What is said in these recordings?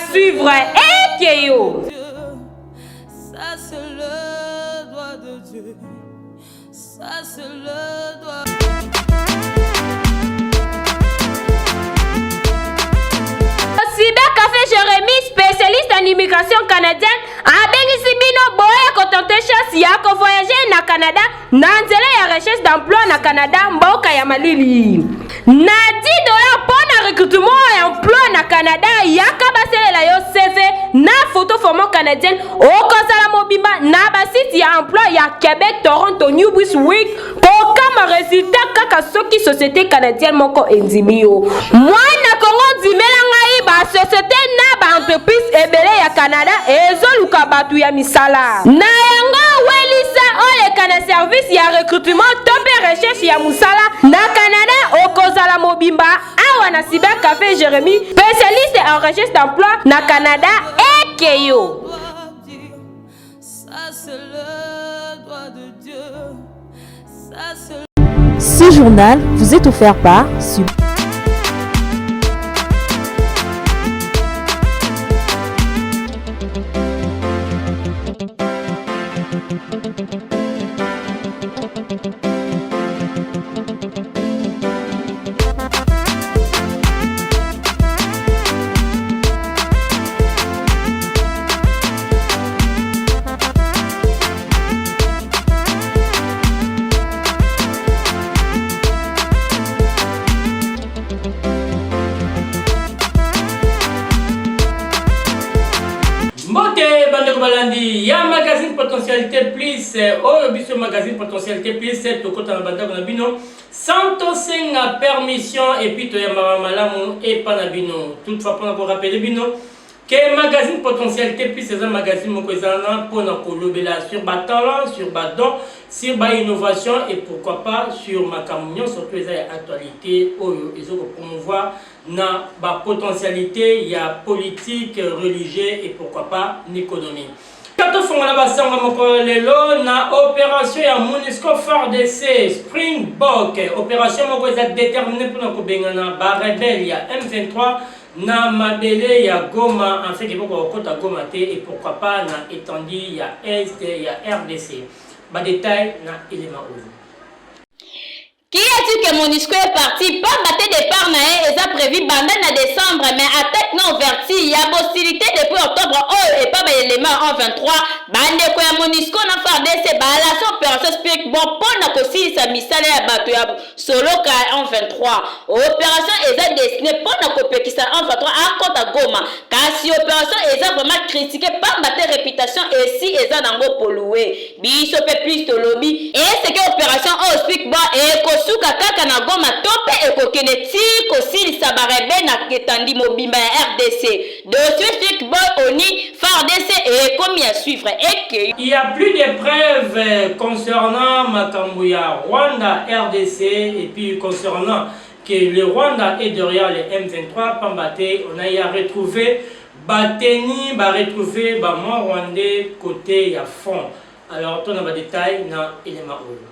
à suivre et Keyo. Ça c'est le doigt de Dieu. Ça c'est le doigt. Cyber Café Jérémy, spécialiste en immigration canadienne, a bénéficié bino boya kotonte chasse ya ko voyager na Canada, na nzela ya recherche d'emploi na Canada, mboka ya malili. Na $10 pour na recrutement et emploi na Canada, yaka baselela yo CV na photo format canadienne, o kozala mobimba na ba site ya emploi ya Québec, Toronto, New Brunswick, ko kama résultat kaka soki société canadienne moko enzimio. Moi na Congo dimela ngai ba société na ba entreprise ebele ya Canada ezoluka batu ya misala. Na yango welisa oleka na service ya recrutement tope recherche ya musala na Canada okozala mobimba awa na Cyber Café Jérémy, spécialiste en recherche d'emploi na Canada et Keyo. Ça c'est le doigt de Dieu. Ça c'est. Ce journal vous est offert par Balandi, ya magazine potentialité plus oh biso magazine potentialité plus to kota na banda na bino sans to senga permission et puis to ya malamu et pas na bino toutefois pour rappeler bino que magazine potentialité plus c'est un magazine moko ezana pour na kolobela sur ba talent sur ba don sur ba innovation et pourquoi pas sur makamyo surtout les actualités oyo ezoko promouvoir na ba potentialité ya politique religieuse et pourquoi pas l'économie. Kato fongola basanga moko lelo na opération ya MONUSCO FARDC Springbok, opération moko eza déterminée pour na kobengana ba rebelle ya M23 na mabele ya Goma en fait que poko kota Goma te et pourquoi pas na étendue ya Est ya RDC. Ba détail na élément oyo. Qui a dit que MONUSCO est parti? Pas battre départ nae, ils ont prévu bandé en décembre, mais attaque non verti, il y a hostilité depuis octobre, oh, et pas l'élément en 23, bande quoi ya MONUSCO n'a pas de bah la opération speak bon pour na kosi sa misale ya bato ya solo ka en 23. Opération est destinée pour na kopekisa en 23 à Kota Goma. Car si opération est vraiment critiquée par battre réputation et si ils ont nango pollué. Biso pe plus to lobby et c'est que opération oh speak bon et suka kaka na Goma tope ekokene ti kosilisa barebe na ketandi mobimba ya RDC. Dossier Fik Boy Oni FARDC et commis à suivre et que il y a plus de preuves concernant makambo ya Rwanda RDC et puis concernant que le Rwanda est derrière les M23 Pambate on a y a retrouvé Bateni ba retrouvé ba moi rwandais côté ya fond. Alors on a des détails dans élément oyo.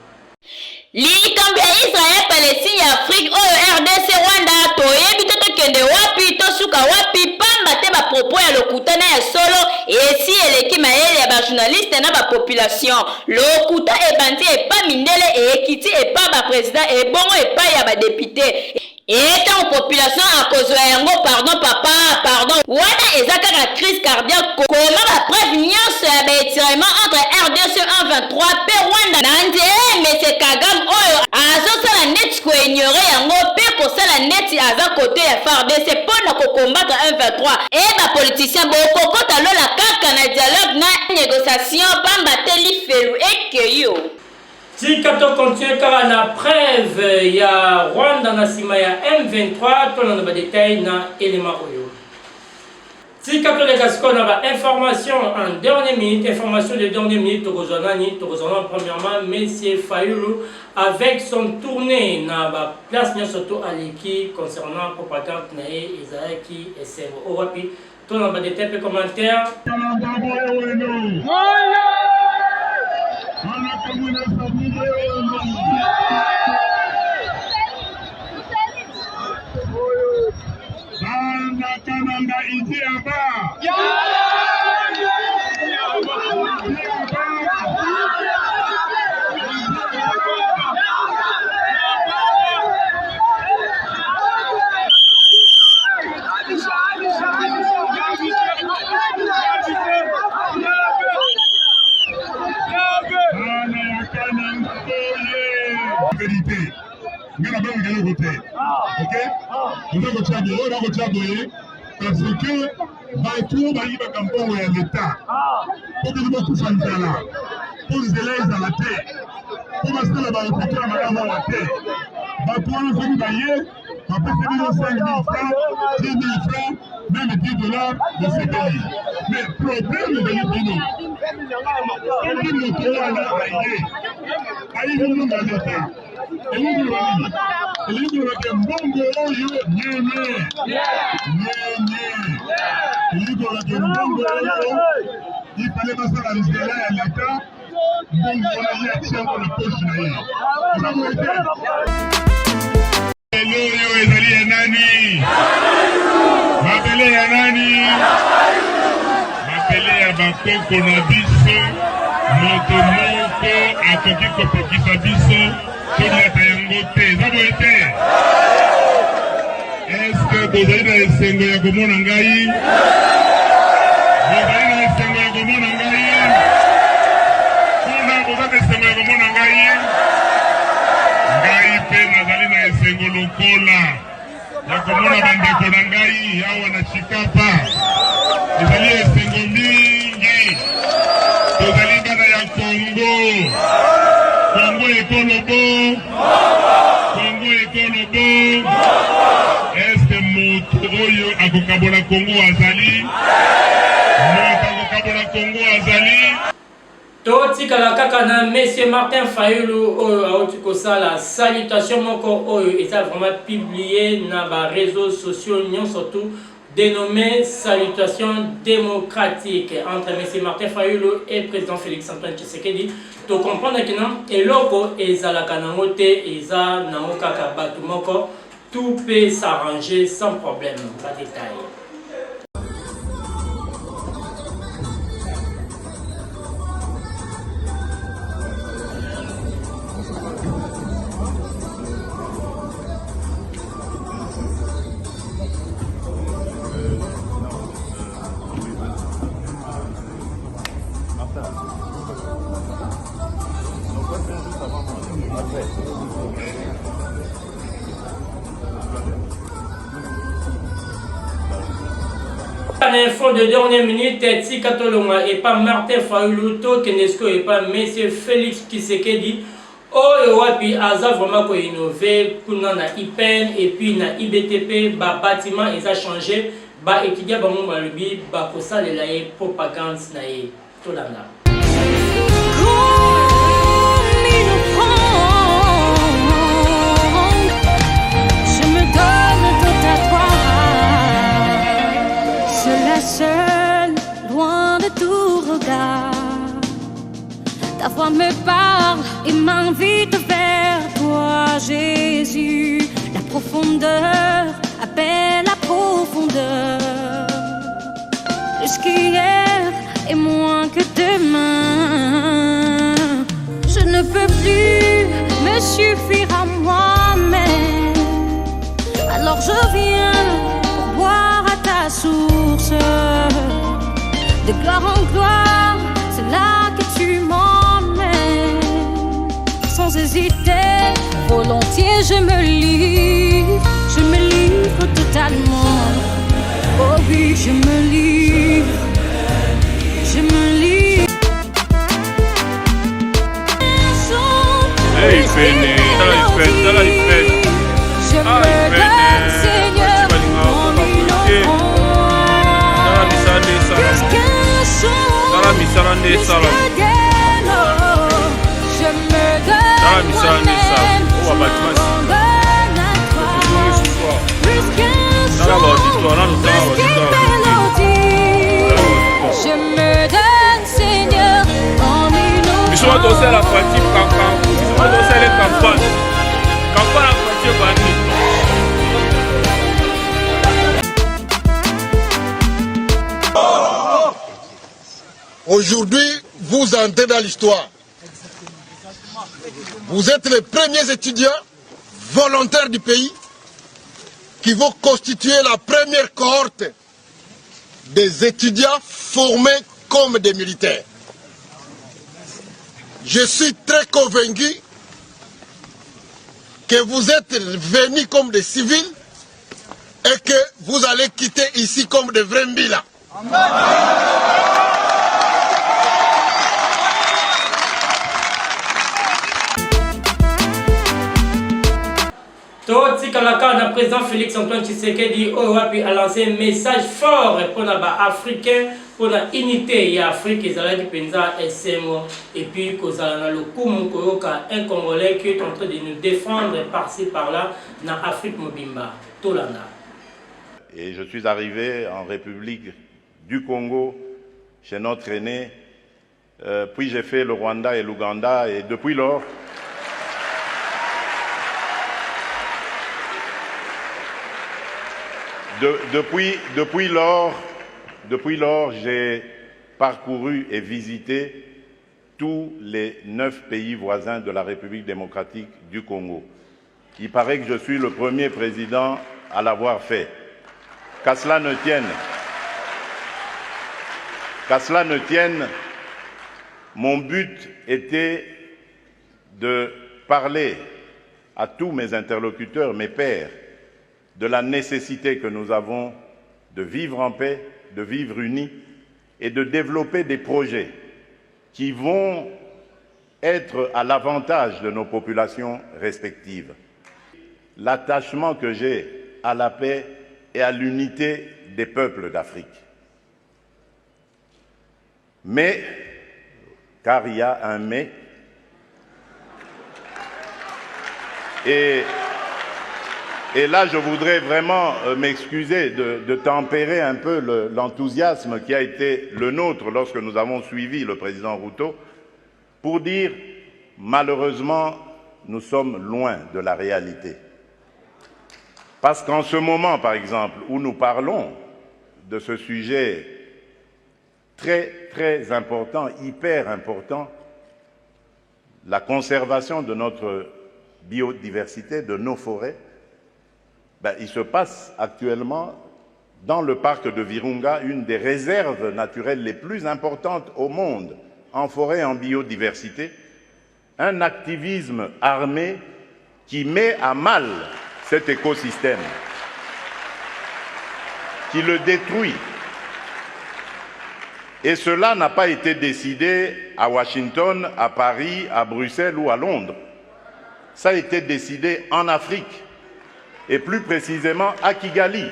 Likambi ya Israël Palestine ya Afrique oyo RDC Rwanda toyebi toto kende wapi tosuka wapi pamba te ba propos ya lokutana ya solo et si eleki mayele ya ba journaliste na ba population lokuta ebandi epa mindele et ekiti epa ba président et bongo epa ya ba député et tant population à cause de yango pardon papa pardon wana ezaka la crise cardiaque comment ba preuve nyonso ya ba étirement entre RDC 123 pe Rwanda nande mais c'est Kagame oyo azosala net ko ignorer yango pe kosala net aza côté ya FARDC pona ko combattre 123 et ba politicien bokokota lola kaka na dialogue na négociation pamba teli felu et keyo. Si Kato continue car la preuve il y a Rwanda na sima ya M23 tout le détail na élément oyo. Si Kato les gascons na information en dernière minute information de dernière minute to rejoindre premièrement monsieur Fayulu avec son tournée na ba place nya surtout à l'équipe concernant propagande na Isaaki et c'est au rapide tout le détail et commentaire. Kananga iti aba voter. Ok? On va voter parce que Batou va y avoir campagne à l'État. Pour que nous puissions faire là. Pour les élèves à la terre. Pour que nous puissions faire à la terre. Batou va nous bailler. On peut faire 5 000 francs, 10 000 francs, même $10 de ce pays. Mais le problème de l'État, c'est que nous devons aller. Aïe, nous devons aller. Et nous devons aller. Et nous devons aller. Bongo, yo, nyeme. Il fallait passer la liste là à l'État. Donc, on a eu action pour la poche. Hello, yo, ezali ya nani? Mapele ya nani? Mapele ya bakoko na biso. Moto moko akoki kopekisa biso. Toniata yango te. Zabo ete? Est-ce que bozali na esengo ya komona ngai? Bozali na esengo ya komona ngai? Kuna bozali na esengo ya komona ngai? Ngai pe nazali na esengo lokola ya komona bandeko na ngai awa na Chikapa. Ezali esengo mingi. Tozali bana ya Congo. Congo ekolobo. Congo ekolobo. Est-ce moto oyo akokabola Congo azali? Moto akokabola Congo azali? totikala kaka na Monsieur Martin Fayulu oyo auti kosala salutation moko oyo eza vraiment publié na ba réseaux sociaux surtout dénommé salutation démocratique entre Monsieur Martin Fayulu et président Félix Antoine Tshisekedi. To comprendre que non eloko ezalaka nango te eza nango kaka batu moko tout peut s'arranger sans problème, pas de détail. Info de dernière minute, Tika Tolonga et pas Martin Fayulu, Kenesco et pas Monsieur Félix Tshisekedi. Oyo wapi aza vraiment ko innover kuna na IPN et puis na IBTP ba bâtiment ils a changé ba étudiant ba mon balubi ba kosala la propagande na e tolanda. Seul, loin de tout regard, ta voix me parle et m'invite vers toi, Jésus. La profondeur appelle la profondeur. Plus qu'hier et moins que demain. Je ne peux plus me suffire à moi-même. Alors je viens pour boire à ta source. De gloire en gloire, c'est là que tu m'emmènes. Sans hésiter, volontiers je me livre totalement. Oh oui, je me livre. Hey, Fene, je me donne, Seigneur, mon je me donne moi-même, je m'abandonne à toi. Plus qu'un je me donne, Seigneur, en une autre. Je vais danser la pratique, campagne. Je vais danser les campagnes. Campagne à pratique, Aujourd'hui, vous entrez dans l'histoire. Vous êtes les premiers étudiants volontaires du pays qui vont constituer la première cohorte des étudiants formés comme des militaires. Je suis très convaincu que vous êtes venus comme des civils et que vous allez quitter ici comme des vrais mbila. Toti Kalaka, le président Félix Antoine Tshisekedi a lancé un message fort pour les Africains, pour l'unité et l'Afrique, et puis que un Congolais qui est en train de nous défendre par-ci par-là dans l'Afrique Mobimba. Tolanda. Et je suis arrivé en République du Congo, chez notre aîné, puis j'ai fait le Rwanda et l'Ouganda, et depuis lors, depuis lors, j'ai parcouru et visité tous les 9 pays voisins de la République démocratique du Congo. Il paraît que je suis le premier président à l'avoir fait. Qu'à cela ne tienne, mon but était de parler à tous mes interlocuteurs, mes pairs, de la nécessité que nous avons de vivre en paix, de vivre unis et de développer des projets qui vont être à l'avantage de nos populations respectives. L'attachement que j'ai à la paix et à l'unité des peuples d'Afrique. Mais, car il y a un mais, et là, je voudrais vraiment m'excuser de tempérer un peu l'enthousiasme qui a été le nôtre lorsque nous avons suivi le président Ruto, pour dire, malheureusement, nous sommes loin de la réalité. Parce qu'en ce moment, par exemple, où nous parlons de ce sujet très, très important, hyper important, la conservation de notre biodiversité, de nos forêts, il se passe actuellement dans le parc de Virunga une des réserves naturelles les plus importantes au monde en forêt et en biodiversité, un activisme armé qui met à mal cet écosystème, qui le détruit. Et cela n'a pas été décidé à Washington, à Paris, à Bruxelles ou à Londres. Ça a été décidé en Afrique, et plus précisément à Kigali.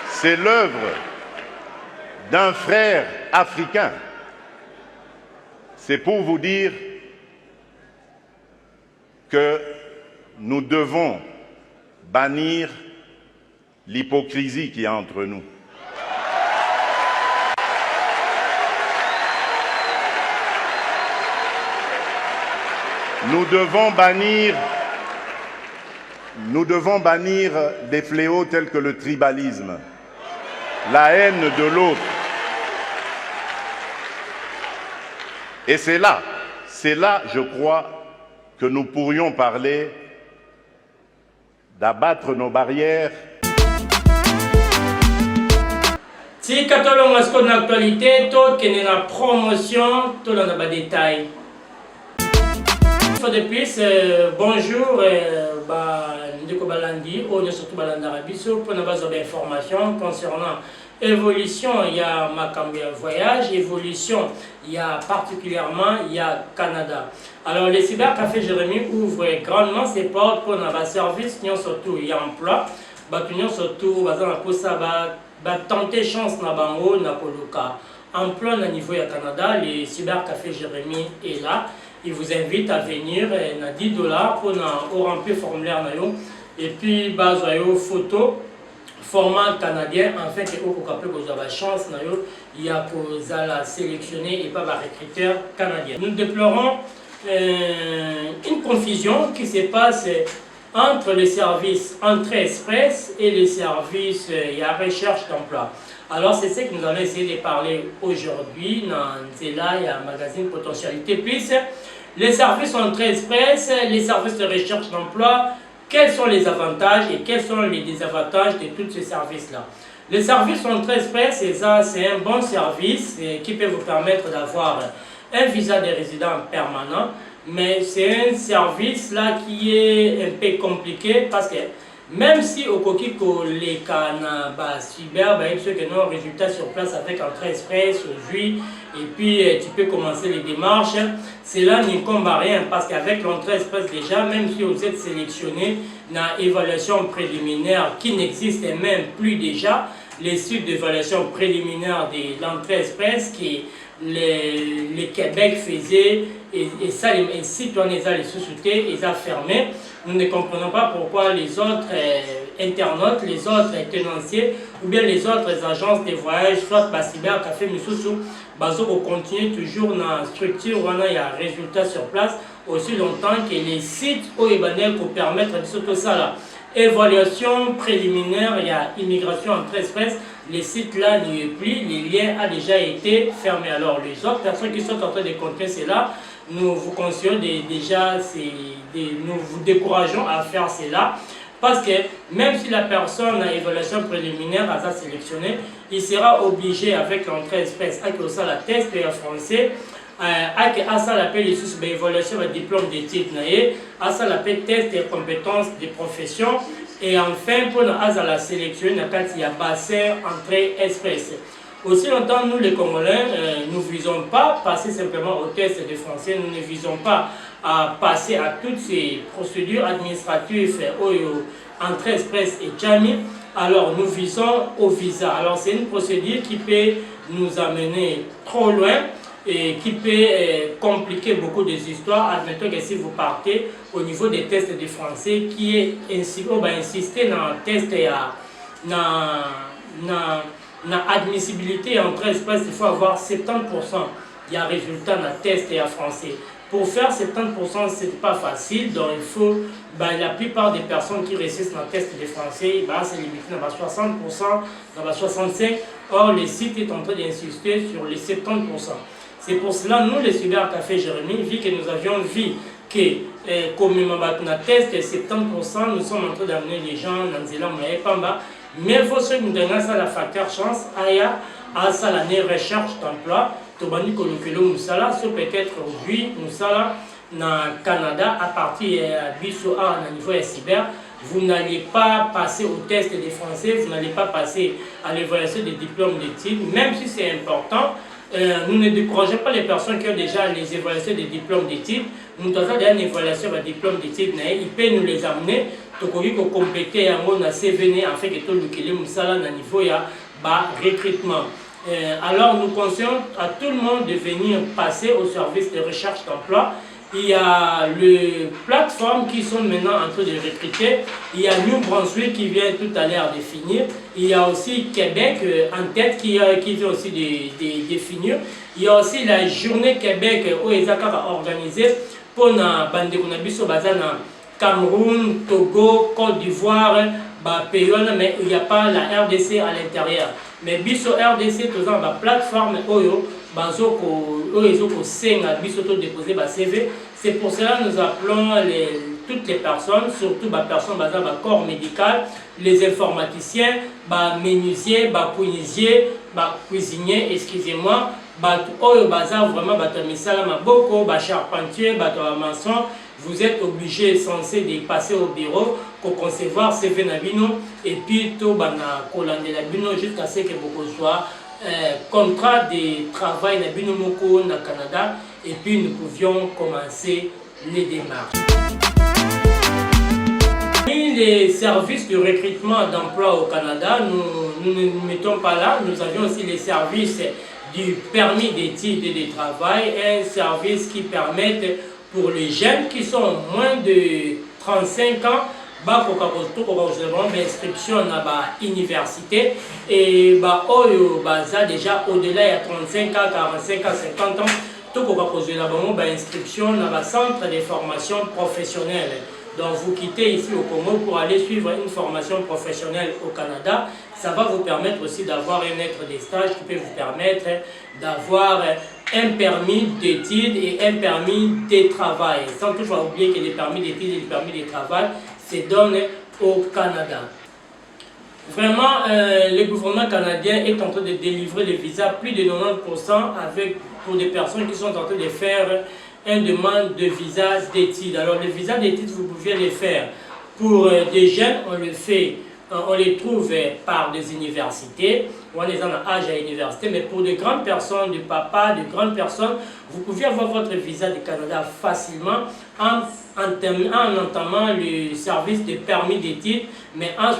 C'est l'œuvre d'un frère africain. C'est pour vous dire que nous devons bannir l'hypocrisie qui est entre nous. Nous devons bannir des fléaux tels que le tribalisme, la haine de l'autre. Et c'est là, je crois, que nous pourrions parler d'abattre nos barrières. Si Katolon a une actualité, tout qui est la promotion, tout dans les détails. De plus, bonjour, Ndeko Balandi, on est surtout Balanda Rabiso pour nous avoir des informations concernant évolution. Il y a Macambia voyage, évolution, il y a particulièrement, il y a Canada. Alors, le cybercafé Jérémy ouvre grandement ses portes pour nos services, surtout il y a emploi, surtout tenter chance na bango na poloka. Emploi au niveau du Canada, le cybercafé Jérémy est là. Il vous invite à venir à $10 pour remplir le formulaire. Et puis, base photo, format canadien, afin que vous ayez la chance, il y a pour sélectionner et pas par recruteur canadien. Nous déplorons une confusion qui se passe entre les services entrée express et les services recherche d'emploi. Alors, c'est ce que nous allons essayer de parler aujourd'hui dans Zela et un magazine Potentialité Plus. Les services entrée express, les services de recherche d'emploi, quels sont les avantages et quels sont les désavantages de tous ces services-là. Le service Entrée Express, c'est un bon service qui peut vous permettre d'avoir un visa de résident permanent, mais c'est un service là qui est un peu compliqué parce que même si au Kokiko les canabas cyber, ceux qui ont résultat sur place avec Entrée Express aujourd'hui, et puis tu peux commencer les démarches, cela n'y combat rien parce qu'avec l'Entrée Express déjà, même si vous êtes sélectionné dans l'évaluation préliminaire qui n'existe même plus déjà, les sites d'évaluation préliminaire de l'Entrée Express qui le Québec faisait et ça les citoyens les sociétés ils ont fermé. Nous ne comprenons pas pourquoi les autres internautes, les autres tenanciers ou bien les autres agences de voyage, soit Bassiber, Café Missoussou, Bazo continuer toujours dans la structure où on a un résultat sur place aussi longtemps que les sites au Ibanel pour permettre de surtout ça là. Évaluation préliminaire, il y a immigration Entrée Express, les sites là n'y est plus, les liens ont déjà été fermés. Alors les autres personnes qui sont en train de compter cela, nous vous conseillons déjà, nous vous décourageons à faire cela. Parce que même si la personne à évaluation préliminaire a sélectionné, il sera obligé avec l'Entrée Express à que ça la test en français, à que ça l'appelle les évaluation de diplôme d'études, à ça l'appelle test des compétences des professions et enfin pour la sélectionner il y a bassin Entrée Express. Aussi longtemps, nous les Congolais, nous ne visons pas passer simplement au test de français, nous ne visons pas à passer à toutes ces procédures administratives Entrée Express et Jami. Alors nous visons au visa. Alors c'est une procédure qui peut nous amener trop loin et qui peut compliquer beaucoup des histoires. Admettons que si vous partez au niveau des tests de français, qui est ainsi, on va insister dans le test et dans l'admissibilité Entrée Express, il faut avoir 70% de résultats dans le test et en français. Pour faire 70%, ce n'est pas facile, donc il faut, la plupart des personnes qui réussissent dans le test de français, c'est limité dans 60%, dans 65%. Or, le site est en train d'insister sur les 70%. C'est pour cela, nous, les Cyber Café Jérémy, vu que nous avions vu que, comme on a test de 70%, nous sommes en train d'amener les gens dans Zéland, mais il faut que nous donnions ça la facteur chance, à ça l'année recherche d'emploi. Tobani Kolokelo Moussala, ce peut-être aujourd'hui, Moussala, dans le Canada, à partir de Bisso A, au niveau de cyber, vous n'allez pas passer au test des Français, vous n'allez pas passer à l'évaluation des diplômes d'études, même si c'est important. Nous ne décourageons pas les personnes qui ont déjà les évaluations des diplômes d'études. Nous avons déjà une évaluation des diplômes d'études, ils peuvent nous les amener. Pour compléter un CVN afin que tout le niveau de recrutement. Alors nous conseillons à tout le monde de venir passer au service de recherche d'emploi. Il y a les plateformes qui sont maintenant en train de recruter. Il y a New Brunswick qui vient tout à l'heure de finir. Il y a aussi Québec en tête qui vient aussi de finir. Il y a aussi la journée Québec où ils ont organisé pour la bande de Cameroun, Togo, Côte d'Ivoire, mais il n'y a pas la RDC à l'intérieur. Mais biso RDC, tout ça, la plateforme Oyo, déposer CV. C'est pour cela que nous appelons toutes les personnes, surtout les personnes basées dans le corps médical, les informaticiens, les menuisiers, les cuisiniers, excusez-moi, vraiment les charpentiers, les maçons. Vous êtes obligé, censé de passer au bureau pour concevoir CV Nabino et puis tout bana colande Nabino jusqu'à ce que vous soit contrat de travail Nabino Moko na Canada et puis nous pouvions commencer les démarches. Les services de recrutement d'emploi au Canada, nous ne nous mettons pas là. Nous avions aussi les services du permis d'études et de travail, un service qui permet pour les jeunes qui sont moins de 35 ans, inscription à l'université et déjà au-delà de 35 ans, 45 ans, 50 ans, tout inscription dans le centre de formation professionnelle. Donc vous quittez ici au Congo pour aller suivre une formation professionnelle au Canada. Ça va vous permettre aussi d'avoir un maître de stage qui peut vous permettre d'avoir un permis d'études et un permis de travail. Sans toujours oublier que les permis d'études et les permis de travail se donnent au Canada. Vraiment, le gouvernement canadien est en train de délivrer les visas, plus de 90% pour des personnes qui sont en train de faire une demande de visa d'études. Alors, les visas d'études, vous pouvez les faire pour des jeunes, on les trouve par des universités, ou on les a en âge à l'université, mais pour de grandes personnes, de papa, de grandes personnes, vous pouvez avoir votre visa du Canada facilement en entamant le service de permis d'études, mais en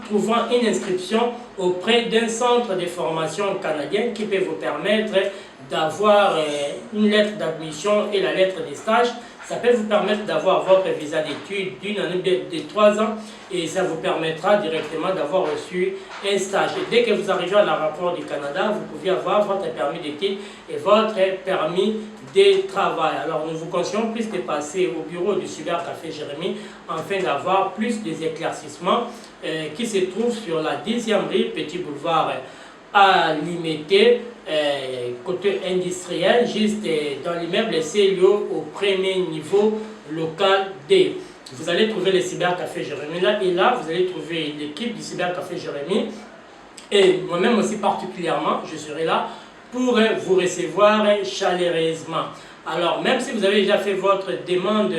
trouvant une inscription auprès d'un centre de formation canadien qui peut vous permettre d'avoir une lettre d'admission et la lettre de stage. Ça peut vous permettre d'avoir votre visa d'études d'une année de 3 ans et ça vous permettra directement d'avoir reçu un stage. Et dès que vous arrivez à l'aéroport du Canada, vous pouvez avoir votre permis d'études et votre permis de travail. Alors nous vous conseillons plus de passer au bureau du Cybercafé Jérémy afin d'avoir plus des éclaircissements qui se trouvent sur la 10e rue, Petit Boulevard à Limité, côté industriel, juste dans l'immeuble CLO au premier niveau local D. Vous allez trouver le Cybercafé Jérémy là, et là vous allez trouver l'équipe du Cybercafé Jérémy et moi-même aussi particulièrement, je serai là pour vous recevoir chaleureusement. Alors même si vous avez déjà fait votre demande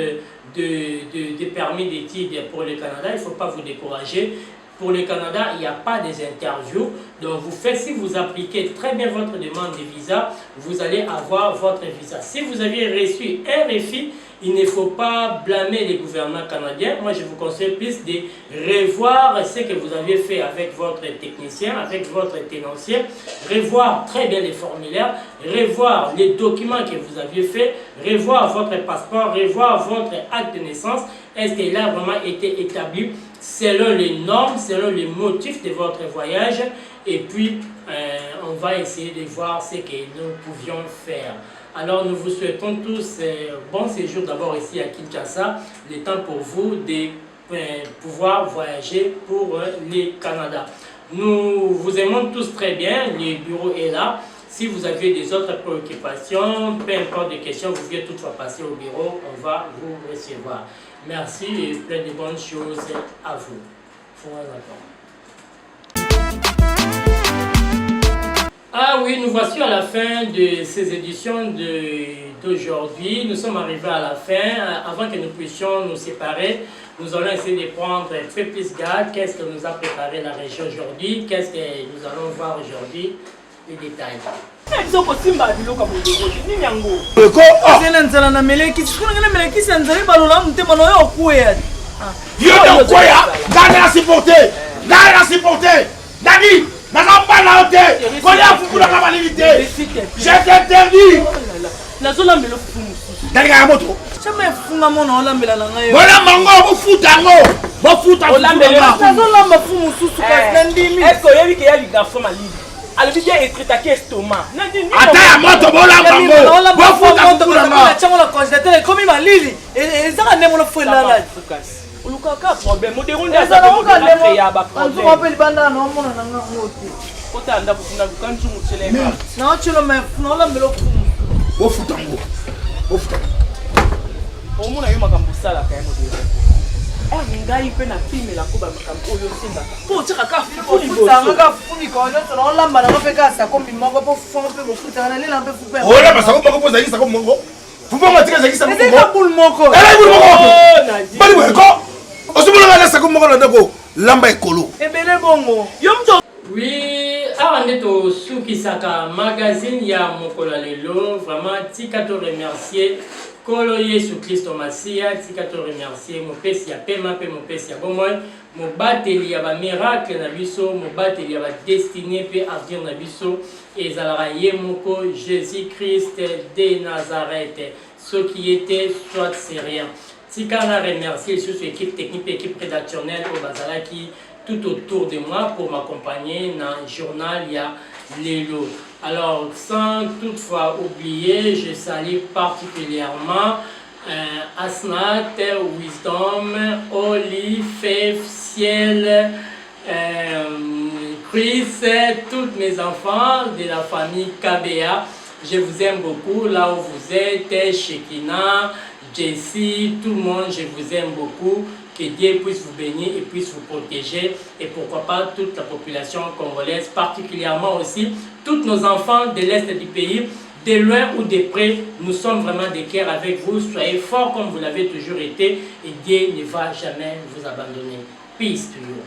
de permis d'études pour le Canada, il ne faut pas vous décourager. Pour le Canada, il n'y a pas des interviews. Donc, si vous appliquez très bien votre demande de visa, vous allez avoir votre visa. Si vous aviez reçu un refus, il ne faut pas blâmer les gouvernements canadiens. Moi, je vous conseille plus de revoir ce que vous avez fait avec votre technicien, avec votre tenancier, revoir très bien les formulaires, revoir les documents que vous aviez fait, revoir votre passeport, revoir votre acte de naissance. Est-ce qu'il a vraiment été établi selon les normes, selon les motifs de votre voyage? Et puis, on va essayer de voir ce que nous pouvions faire. Alors, nous vous souhaitons tous bon séjour d'abord ici à Kinshasa. Le temps pour vous de pouvoir voyager pour le Canada. Nous vous aimons tous très bien. Le bureau est là. Si vous avez des autres préoccupations, peu importe des questions, vous pouvez toutefois passer au bureau. On va vous recevoir. Merci et plein de bonnes choses à vous. Ah oui, nous voici à la fin de ces éditions d'aujourd'hui. Nous sommes arrivés à la fin. Avant que nous puissions nous séparer, nous allons essayer de prendre très plus garde. Qu'est-ce que nous a préparé la région aujourd'hui? Qu'est-ce que nous allons voir aujourd'hui? Les détails. Je t'interdis. Oui, avant d'être sous Kisaka magazine, il y a mon lelo. Vraiment, tika te remercier. Kolo Yesu Christo Masia, tika te remercier. Mon père, il y a paiement, mon père, il y a bon moi. Mon bateli, il y a un miracle na biso. Mon bateli, il y a une destinée, puis avenir na biso. Et zalara yemoko Jésus-Christ de Nazareth. Ce qui était, soit c'est rien. Tika na remercier sur l'équipe technique, équipe rédactionnelle au Bazala qui tout autour de moi pour m'accompagner dans le journal il y a Lélo. Alors sans toutefois oublier, je salue particulièrement Asnat, Wisdom, Oli, Faith, Ciel, Chris, tous mes enfants de la famille KBA. Je vous aime beaucoup là où vous êtes, Shekina, Jessie, tout le monde, je vous aime beaucoup. que Dieu puisse vous bénir et puisse vous protéger. Et pourquoi pas toute la population congolaise, particulièrement aussi tous nos enfants de l'Est du pays, de loin ou de près, nous sommes vraiment de cœur avec vous. Soyez forts comme vous l'avez toujours été et Dieu ne va jamais vous abandonner. Peace to you.